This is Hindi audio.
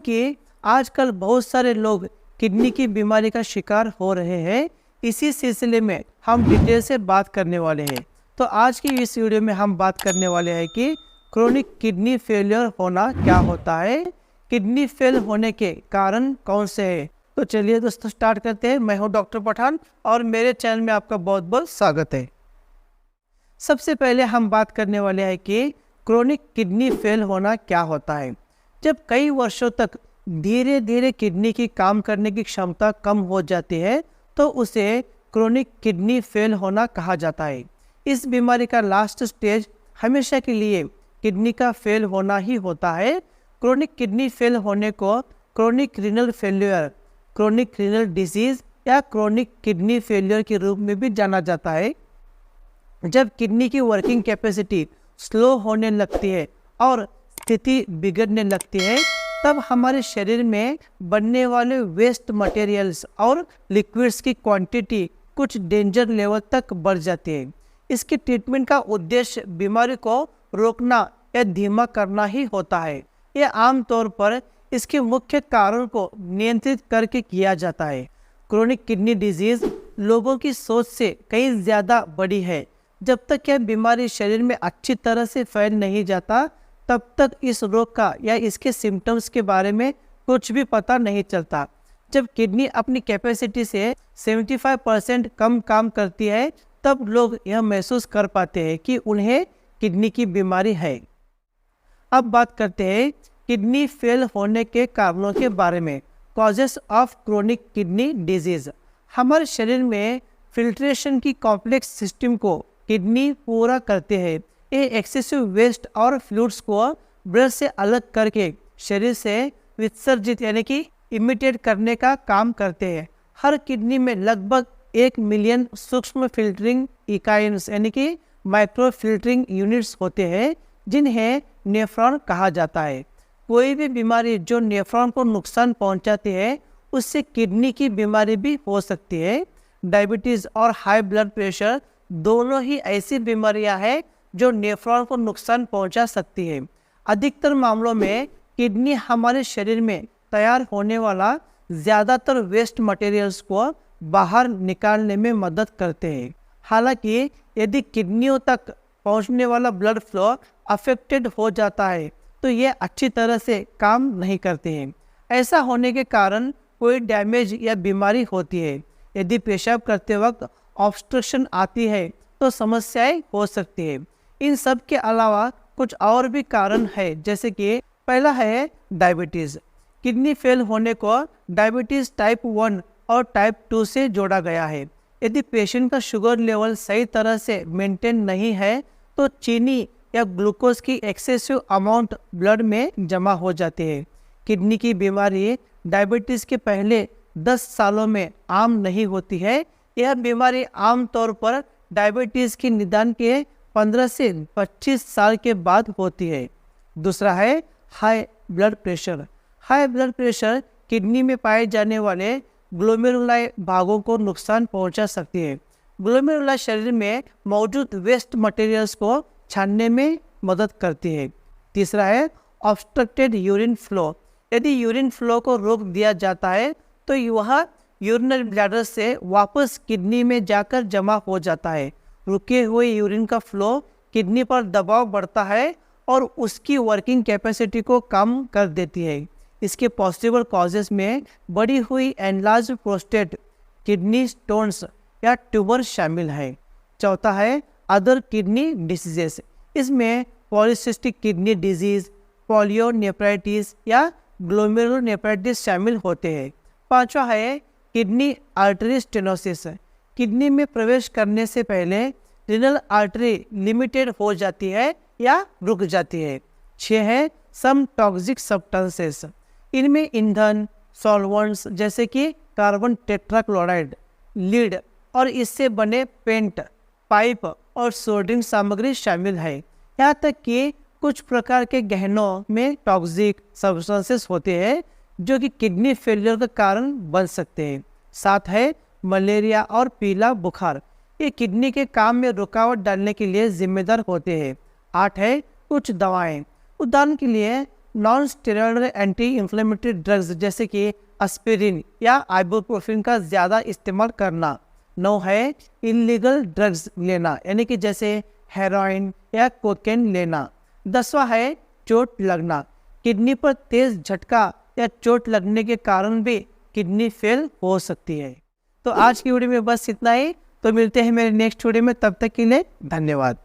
कि आजकल बहुत सारे लोग किडनी की बीमारी का शिकार हो रहे हैं। इसी सिलसिले में हम डिटेल से बात करने वाले हैं। तो आज की इस वीडियो में हम बात करने वाले हैं कि क्रोनिक किडनी फेलियर होना क्या होता है, किडनी फेल होने के कारण कौन से हैं। तो चलिए दोस्तों स्टार्ट करते हैं। मैं हूं डॉक्टर पठान और मेरे चैनल में आपका बहुत बहुत स्वागत है। सबसे पहले हम बात करने वाले हैं कि क्रोनिक किडनी फेल होना क्या होता है। जब कई वर्षों तक धीरे धीरे किडनी की काम करने की क्षमता कम हो जाती है तो उसे क्रोनिक किडनी फेल होना कहा जाता है। इस बीमारी का लास्ट स्टेज हमेशा के लिए किडनी का फेल होना ही होता है। क्रोनिक किडनी फेल होने को chronic renal failure, chronic renal disease या क्रोनिक किडनी फेलियर के रूप में भी जाना जाता है। जब किडनी की वर्किंग कैपेसिटी स्लो होने लगती है और स्थिति बिगड़ने लगती है तब हमारे शरीर में बनने वाले वेस्ट मटेरियल्स और लिक्विड्स की क्वांटिटी कुछ डेंजर लेवल तक बढ़ जाती है। इसके ट्रीटमेंट का उद्देश्य बीमारी को रोकना या धीमा करना ही होता है। यह आमतौर पर इसके मुख्य कारण को नियंत्रित करके किया जाता है। क्रोनिक किडनी डिजीज लोगों की सोच से कहीं ज़्यादा बड़ी है। जब तक यह बीमारी शरीर में अच्छी तरह से फैल नहीं जाता तब तक इस रोग का या इसके सिम्टम्स के बारे में कुछ भी पता नहीं चलता। जब किडनी अपनी कैपेसिटी से 75% कम काम करती है तब लोग यह महसूस कर पाते हैं कि उन्हें किडनी की बीमारी है। अब बात करते हैं किडनी फेल होने के कारणों के बारे में। Causes of chronic kidney disease. हमारे शरीर में फिल्ट्रेशन की कॉम्प्लेक्स सिस्टम को किडनी पूरा करते हैं। ये एक्सेसिव वेस्ट और फ्लूइड्स को ब्लड से अलग करके शरीर से विसर्जित यानी कि इमिटेट करने का काम करते हैं। हर किडनी में लगभग 1 मिलियन सूक्ष्म फिल्टरिंग इकाइंस यानी कि माइक्रो फिल्टरिंग यूनिट्स होते हैं जिन्हें नेफ्रॉन कहा जाता है। कोई भी बीमारी जो नेफ्रॉन को नुकसान पहुंचाती है उससे किडनी की बीमारी भी हो सकती है। डायबिटीज़ और हाई ब्लड प्रेशर दोनों ही ऐसी बीमारियां हैं जो नेफ्रॉन को नुकसान पहुंचा सकती है। अधिकतर मामलों में किडनी हमारे शरीर में तैयार होने वाला ज़्यादातर वेस्ट मटेरियल्स को बाहर निकालने में मदद करते हैं। हालांकि यदि किडनियों तक पहुंचने वाला ब्लड फ्लो अफेक्टेड हो जाता है तो ये अच्छी तरह से काम नहीं करते हैं। ऐसा होने के कारण कोई डैमेज या बीमारी होती है। यदि पेशाब करते वक्त ऑब्स्ट्रक्शन आती है तो समस्याएं हो सकती है। इन सब के अलावा कुछ और भी कारण है, जैसे कि पहला है डायबिटीज़। किडनी फेल होने को डायबिटीज़ टाइप 1 और टाइप 2 से जोड़ा गया है। यदि पेशेंट का शुगर लेवल सही तरह से मेंटेन नहीं है तो चीनी या ग्लूकोज की एक्सेसिव अमाउंट ब्लड में जमा हो जाती है। किडनी की बीमारी डायबिटीज़ के पहले 10 सालों में आम नहीं होती है। यह बीमारी आमतौर पर डायबिटीज़ के निदान के 15 से 25 साल के बाद होती है। दूसरा है high blood pressure. High blood pressure kidney में पाए जाने वाले ग्लोमेरुलाई भागों को नुकसान पहुंचा सकती है। ग्लोमेरुलाई शरीर में मौजूद वेस्ट मटेरियल्स को छानने में मदद करती है। तीसरा है ऑब्स्ट्रक्टेड यूरिन फ्लो। यदि यूरिन फ्लो को रोक दिया जाता है तो वह यूरिनरी ब्लैडर से वापस किडनी में जाकर जमा हो जाता है। रुके हुए यूरिन का फ्लो किडनी पर दबाव बढ़ता है और उसकी वर्किंग कैपेसिटी को कम कर देती है। इसके पॉसिबल कॉजेस में बढ़ी हुई एनलार्ज प्रोस्टेट, किडनी स्टोन्स या ट्यूमर शामिल है। चौथा है अदर किडनी डिसीजेस। इसमें पॉलीसिस्टिक किडनी डिजीज, पॉलियोनेफ्राइटिस या ग्लोमेरुलोनेफ्राइटिस शामिल होते हैं। पांचवा है किडनी आर्टरी स्टेनोसिस। किडनी में प्रवेश करने से पहले रीनल आर्टरी लिमिटेड हो जाती है या रुक जाती है। 6 है सम टॉक्सिक सब्सटेंसेस। इनमें ईंधन, सॉल्वेंट्स जैसे कि कार्बन टेट्राक्लोराइड, लीड और इससे बने पेंट, पाइप और सोडियम सामग्री शामिल है। यहाँ तक कि कुछ प्रकार के गहनों में टॉक्सिक सब्सटेंसेस होते हैं जो कि किडनी फेलियर का कारण बन सकते हैं। 7 है मलेरिया और पीला बुखार। ये किडनी के काम में रुकावट डालने के लिए जिम्मेदार होते हैं। 8 है कुछ दवाएं। उदाहरण के लिए non steroidal anti inflammatory drugs जैसे कि एस्पिरिन या आइबुप्रोफेन का ज़्यादा इस्तेमाल करना। 9 है इलीगल ड्रग्स लेना, यानी कि जैसे हेरोइन या कोकेन लेना। 10वां है चोट लगना, किडनी पर तेज झटका या चोट लगने के कारण भी किडनी फेल हो सकती है। तो आज की वीडियो में बस इतना ही, तो मिलते हैं मेरे नेक्स्ट वीडियो में, तब तक के लिए धन्यवाद।